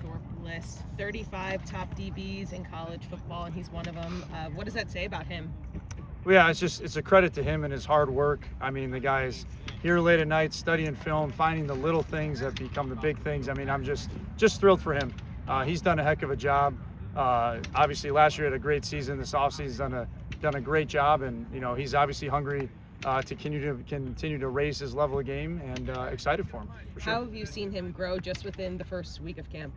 Thorpe list, 35 top DBs in college football, and he's one of them. What does that say about him? Well, yeah, it's a credit to him and his hard work. I mean, the guy's here late at night studying film, finding the little things that become the big things. I mean, I'm just thrilled for him. He's done a heck of a job. Obviously, last year had a great season. This offseason done a great job, and he's obviously hungry to continue to raise his level of game, and excited for him. For sure. How have you seen him grow just within the first week of camp?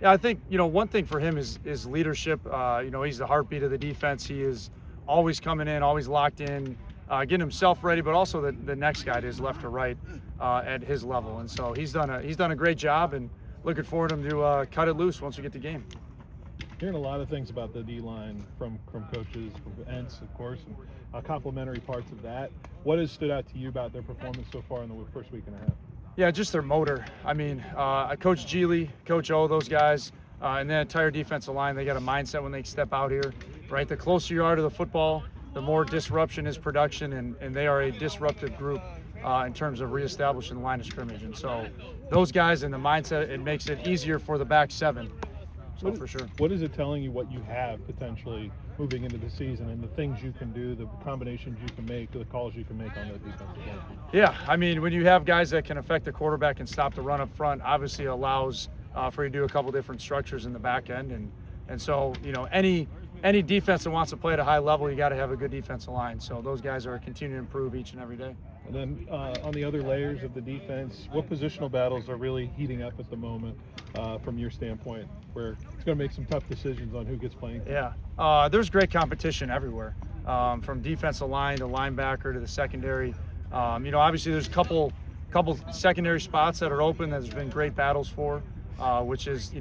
Yeah, I think one thing for him is leadership. He's the heartbeat of the defense. He is always coming in, always locked in, getting himself ready, but also the next guy to his left or right at his level. And so he's done a great job, and looking forward to him to cut it loose once we get the game. Hearing a lot of things about the D-line from coaches, from Entz, of course, and complimentary parts of that. What has stood out to you about their performance so far in the first week and a half? Yeah, just their motor. I mean, Coach Geely, Coach O, those guys, and the entire defensive line, they got a mindset when they step out here, right? The closer you are to the football, the more disruption is production, and they are a disruptive group in terms of reestablishing the line of scrimmage. And so those guys and the mindset, it makes it easier for the back seven. So for sure. What is it telling you what you have potentially moving into the season and the things you can do, the combinations you can make, the calls you can make on that defensive line? Yeah, I mean, when you have guys that can affect the quarterback and stop the run up front, obviously it allows for you to do a couple different structures in the back end. And so, any defense that wants to play at a high level, you got to have a good defensive line. So those guys are continuing to improve each and every day. And then on the other layers of the defense, what positional battles are really heating up at the moment from your standpoint, where it's going to make some tough decisions on who gets playing? Yeah, there's great competition everywhere, from defensive line to linebacker to the secondary. Obviously there's a couple secondary spots that are open that there's been great battles for, which is,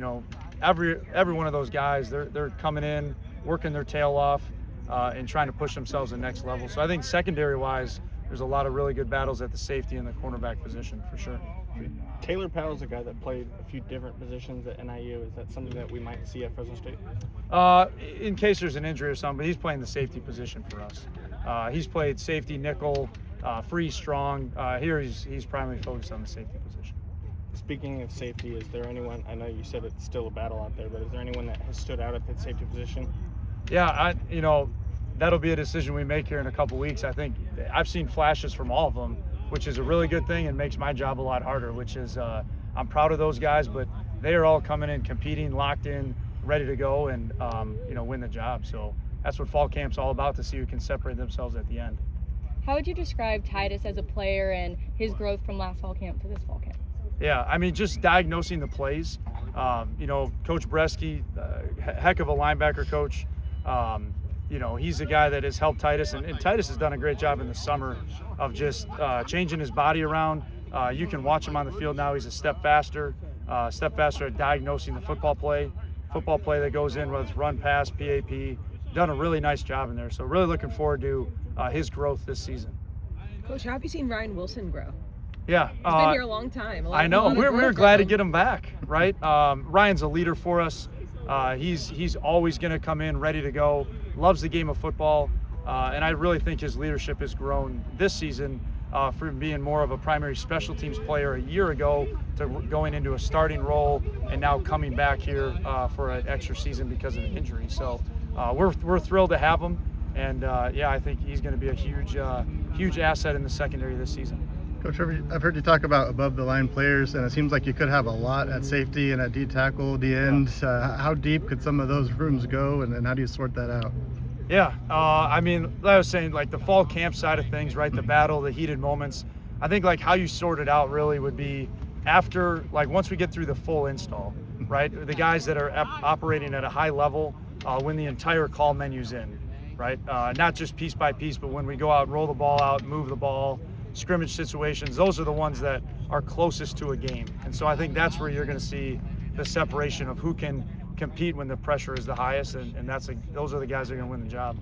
every one of those guys, they're coming in, working their tail off, and trying to push themselves to the next level. So I think secondary-wise, there's a lot of really good battles at the safety and the cornerback position for sure. Taylor Powell's a guy that played a few different positions at NIU. Is that something that we might see at Fresno State? In case there's an injury or something, but he's playing the safety position for us. He's played safety, nickel, free, strong. Here he's primarily focused on the safety position. Speaking of safety, is there anyone, I know you said it's still a battle out there, but is there anyone that has stood out at that safety position? Yeah, that'll be a decision we make here in a couple weeks. I think I've seen flashes from all of them, which is a really good thing and makes my job a lot harder, which is I'm proud of those guys, but they are all coming in, competing, locked in, ready to go and, win the job. So that's what fall camp's all about, to see who can separate themselves at the end. How would you describe Titus as a player and his growth from last fall camp to this fall camp? Yeah, I mean, just diagnosing the plays. Coach Bresky, heck of a linebacker coach. He's a guy that has helped Titus, and Titus has done a great job in the summer of just changing his body around. You can watch him on the field now. He's a step faster at diagnosing the football play that goes in, whether it's run, pass, PAP. Done a really nice job in there. So really looking forward to his growth this season. Coach, how have you seen Ryan Wilson grow? Yeah, he's been here a long time. I know. We're glad to get him back, right? Ryan's a leader for us. He's always going to come in ready to go. Loves the game of football, and I really think his leadership has grown this season from being more of a primary special teams player a year ago to going into a starting role, and now coming back here for an extra season because of an injury. So we're thrilled to have him, and I think he's going to be a huge asset in the secondary this season. Coach, I've heard you talk about above-the-line players, and it seems like you could have a lot at safety and at D-tackle, D-end. How deep could some of those rooms go, and how do you sort that out? Yeah, I was saying, like the fall camp side of things, right, the battle, the heated moments, I think like how you sort it out really would be after, like once we get through the full install, right, the guys that are operating at a high level when the entire call menu's in, right, not just piece by piece, but when we go out, roll the ball out, move the ball, scrimmage situations, those are the ones that are closest to a game. And so I think that's where you're going to see the separation of who can compete when the pressure is the highest, and those are the guys that are going to win the job.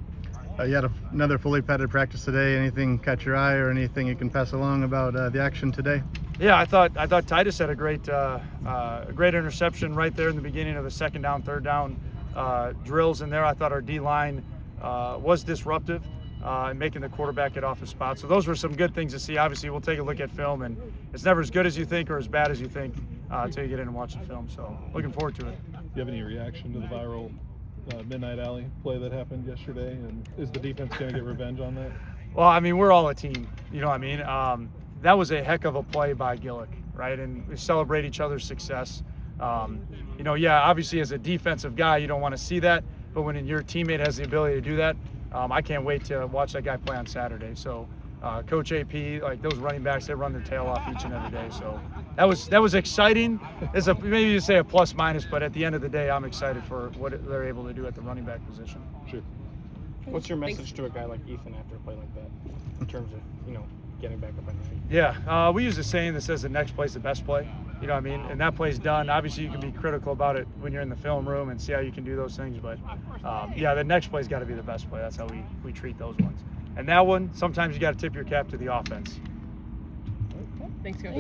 You had another fully padded practice today. Anything catch your eye or anything you can pass along about the action today? Yeah, I thought Titus had a great interception right there in the beginning of the second down, third down drills in there. I thought our D-line was disruptive. And making the quarterback get off his spot. So those were some good things to see. Obviously, we'll take a look at film, and it's never as good as you think or as bad as you think. until you get in and watch the film. So looking forward to it. Do you have any reaction to the viral Midnight Alley play that happened yesterday? And is the defense going to get revenge on that? Well, I mean, we're all a team. You know what I mean? That was a heck of a play by Gillick, right? And we celebrate each other's success. You know, yeah, obviously as a defensive guy, you don't want to see that. But when your teammate has the ability to do that, I can't wait to watch that guy play on Saturday. So Coach AP, like those running backs, they run their tail off each and every day. So that was exciting. It's maybe you say a plus minus, but at the end of the day, I'm excited for what they're able to do at the running back position. Sure. What's your message to a guy like Ethan after a play like that, in terms of getting back up on your feet? Yeah, we use a saying that says the next play's the best play. You know what I mean? And that play's done. Obviously, you can be critical about it when you're in the film room and see how you can do those things. But, yeah, the next play's got to be the best play. That's how we treat those ones. And that one, sometimes you got to tip your cap to the offense. Thanks, Coach.